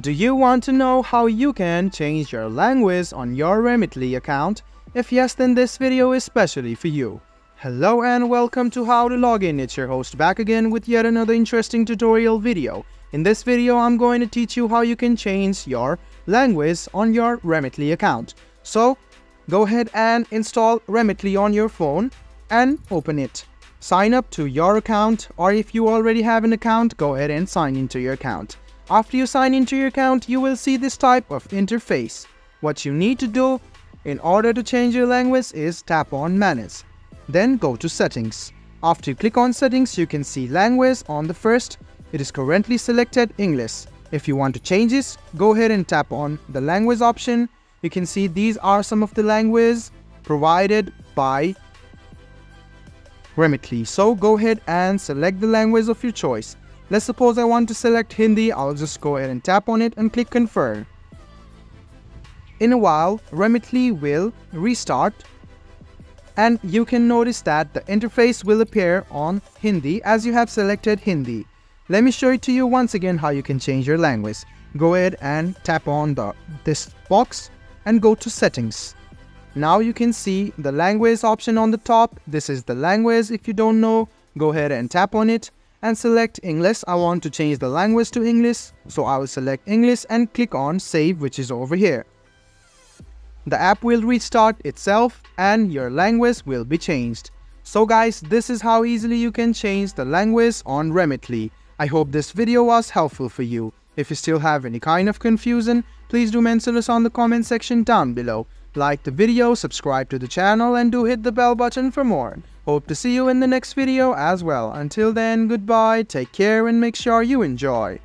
Do you want to know how you can change your language on your Remitly account? If yes, then this video is specially for you. Hello and welcome to How to Login. It's your host back again with yet another interesting tutorial video. In this video, I'm going to teach you how you can change your language on your Remitly account. So, go ahead and install Remitly on your phone and open it. Sign up to your account, or if you already have an account, go ahead and sign into your account. After you sign into your account, you will see this type of interface. What you need to do in order to change your language is tap on Manage. Then go to Settings. After you click on Settings, you can see Language on the first. It is currently selected English. If you want to change this, go ahead and tap on the Language option. You can see these are some of the languages provided by Remitly. So go ahead and select the language of your choice. Let's suppose I want to select Hindi. I'll just go ahead and tap on it and click Confirm. In a while, Remitly will restart and you can notice that the interface will appear on Hindi as you have selected Hindi. Let me show it to you once again how you can change your language. Go ahead and tap on this box and go to Settings. Now you can see the language option on the top. This is the language. If you don't know, go ahead and tap on it and select English. I want to change the language to English, so I will select English and click on Save, which is over here. The app will restart itself and your language will be changed. So guys, this is how easily you can change the language on Remitly. I hope this video was helpful for you. If you still have any kind of confusion, please do mention us on the comment section down below. Like the video, subscribe to the channel and do hit the bell button for more. Hope to see you in the next video as well. Until then, goodbye, take care and make sure you enjoy.